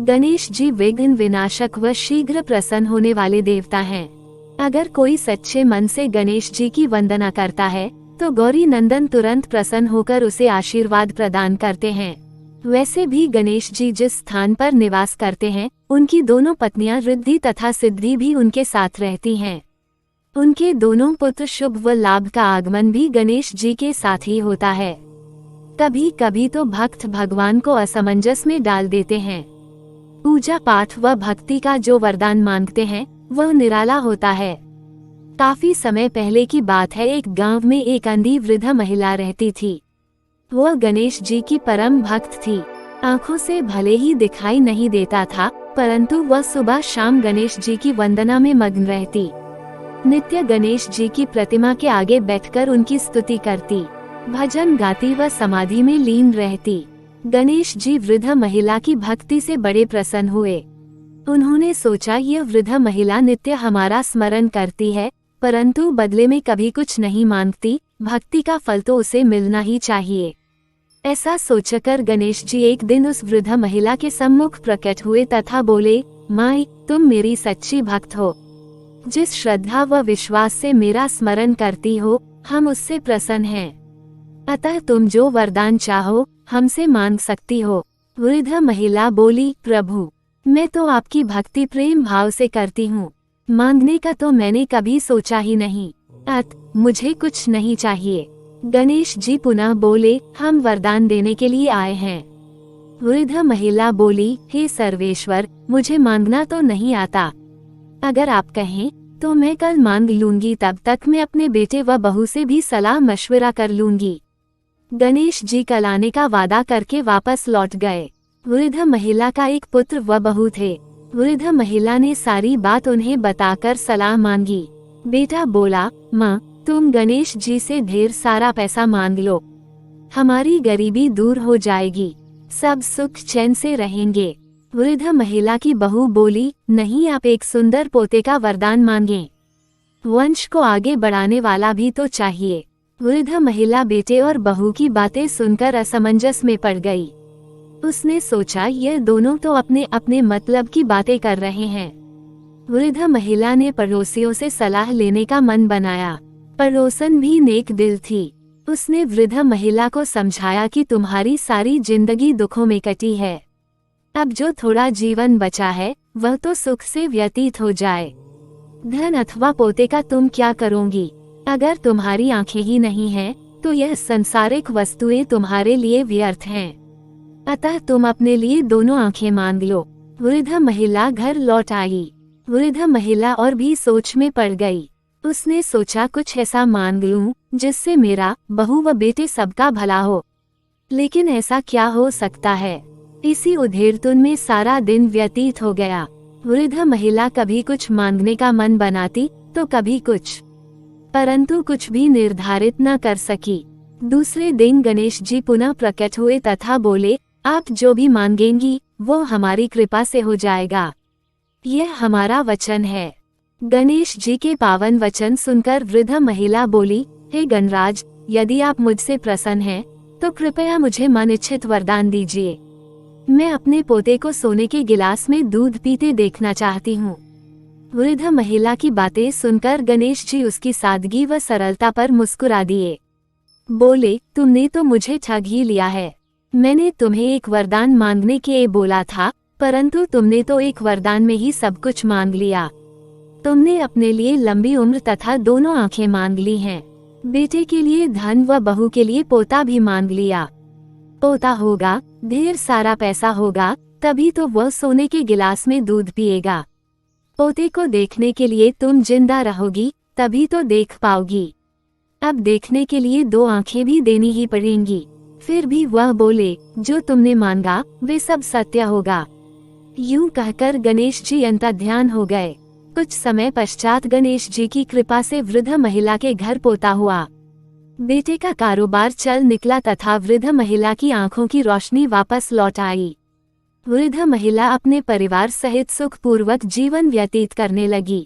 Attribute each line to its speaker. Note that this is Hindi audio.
Speaker 1: गणेश जी विघ्न विनाशक व शीघ्र प्रसन्न होने वाले देवता हैं। अगर कोई सच्चे मन से गणेश जी की वंदना करता है तो गौरी नंदन तुरंत प्रसन्न होकर उसे आशीर्वाद प्रदान करते हैं। वैसे भी गणेश जी जिस स्थान पर निवास करते हैं उनकी दोनों पत्नियां रिद्धि तथा सिद्धि भी उनके साथ रहती हैं। उनके दोनों पुत्र शुभ व लाभ का आगमन भी गणेश जी के साथ ही होता है। कभी कभी तो भक्त भगवान को असमंजस में डाल देते हैं। पूजा पाठ व भक्ति का जो वरदान मांगते हैं वह निराला होता है। काफी समय पहले की बात है, एक गांव में एक अंधी वृद्ध महिला रहती थी। वह गणेश जी की परम भक्त थी। आंखों से भले ही दिखाई नहीं देता था, परंतु वह सुबह शाम गणेश जी की वंदना में मग्न रहती। नित्य गणेश जी की प्रतिमा के आगे बैठकर उनकी स्तुति करती, भजन गाती व समाधि में लीन रहती। गणेश जी वृद्ध महिला की भक्ति से बड़े प्रसन्न हुए। उन्होंने सोचा, यह वृद्ध महिला नित्य हमारा स्मरण करती है, परंतु बदले में कभी कुछ नहीं मांगती, भक्ति का फल तो उसे मिलना ही चाहिए। ऐसा सोचकर गणेश जी एक दिन उस वृद्ध महिला के सम्मुख प्रकट हुए तथा बोले, माई, तुम मेरी सच्ची भक्त हो। जिस श्रद्धा व विश्वास से मेरा स्मरण करती हो, हम उससे प्रसन्न हैं। अतः तुम जो वरदान चाहो हमसे मांग सकती हो। वृद्ध महिला बोली, प्रभु, मैं तो आपकी भक्ति प्रेम भाव से करती हूँ, मांगने का तो मैंने कभी सोचा ही नहीं। मुझे कुछ नहीं चाहिए। गणेश जी पुनः बोले, हम वरदान देने के लिए आए हैं। वृद्ध महिला बोली, हे सर्वेश्वर, मुझे मांगना तो नहीं आता। अगर आप कहें तो मैं कल मांग लूंगी, तब तक मैं अपने बेटे व बहू से भी सलाह मशवरा कर लूंगी। गणेश जी कल आने का वादा करके वापस लौट गए। वृद्ध महिला का एक पुत्र व बहू थे। वृद्ध महिला ने सारी बात उन्हें बताकर सलाह मांगी। बेटा बोला, माँ, तुम गणेश जी से ढेर सारा पैसा मांग लो, हमारी गरीबी दूर हो जाएगी, सब सुख चैन से रहेंगे। वृद्ध महिला की बहू बोली, नहीं, आप एक सुंदर पोते का वरदान मांगें, वंश को आगे बढ़ाने वाला भी तो चाहिए। वृद्ध महिला बेटे और बहू की बातें सुनकर असमंजस में पड़ गई। उसने सोचा, यह दोनों तो अपने अपने मतलब की बातें कर रहे हैं। वृद्ध महिला ने पड़ोसियों से सलाह लेने का मन बनाया। पड़ोसन भी नेक दिल थी। उसने वृद्ध महिला को समझाया कि तुम्हारी सारी जिंदगी दुखों में कटी है, अब जो थोड़ा जीवन बचा है वह तो सुख से व्यतीत हो जाए। धन अथवा पोते का तुम क्या करोगी? अगर तुम्हारी आंखें ही नहीं हैं, तो यह संसारिक वस्तुएं तुम्हारे लिए व्यर्थ हैं। अतः तुम अपने लिए दोनों आंखें मांग लो। वृद्ध महिला घर लौट आई। वृद्ध महिला और भी सोच में पड़ गई। उसने सोचा, कुछ ऐसा मांग लूं जिससे मेरा, बहू व बेटे सबका भला हो। लेकिन ऐसा क्या हो सकता है? इसी उधेड़पुन में सारा दिन व्यतीत हो गया। वृद्ध महिला कभी कुछ मांगने का मन बनाती तो कभी कुछ, परंतु कुछ भी निर्धारित न कर सकी। दूसरे दिन गणेश जी पुनः प्रकट हुए तथा बोले, आप जो भी मांगेंगी वो हमारी कृपा से हो जाएगा, यह हमारा वचन है। गणेश जी के पावन वचन सुनकर वृद्ध महिला बोली, हे गणराज, यदि आप मुझसे प्रसन्न हैं तो कृपया मुझे मनइच्छित वरदान दीजिए। मैं अपने पोते को सोने के गिलास में दूध पीते देखना चाहती हूँ। वृद्ध महिला की बातें सुनकर गणेश जी उसकी सादगी व सरलता पर मुस्कुरा दिए। बोले, तुमने तो मुझे ठग ही लिया है। मैंने तुम्हें एक वरदान मांगने के लिए बोला था, परंतु तुमने तो एक वरदान में ही सब कुछ मांग लिया। तुमने अपने लिए लंबी उम्र तथा दोनों आंखें मांग ली हैं। बेटे के लिए धन व बहू के लिए पोता भी मांग लिया। पोता होगा, ढेर सारा पैसा होगा, तभी तो वह सोने के गिलास में दूध पिएगा। पोते को देखने के लिए तुम जिंदा रहोगी, तभी तो देख पाओगी। अब देखने के लिए दो आंखें भी देनी ही पड़ेंगी। फिर भी वह बोले, जो तुमने मांगा वे सब सत्य होगा। यूं कहकर गणेश जी अंतर्ध्यान हो गए। कुछ समय पश्चात गणेश जी की कृपा से वृद्ध महिला के घर पोता हुआ। बेटे का कारोबार चल निकला तथा वृद्ध महिला की आंखों की रोशनी वापस लौट आई। वृद्ध महिला अपने परिवार सहित सुखपूर्वक जीवन व्यतीत करने लगी।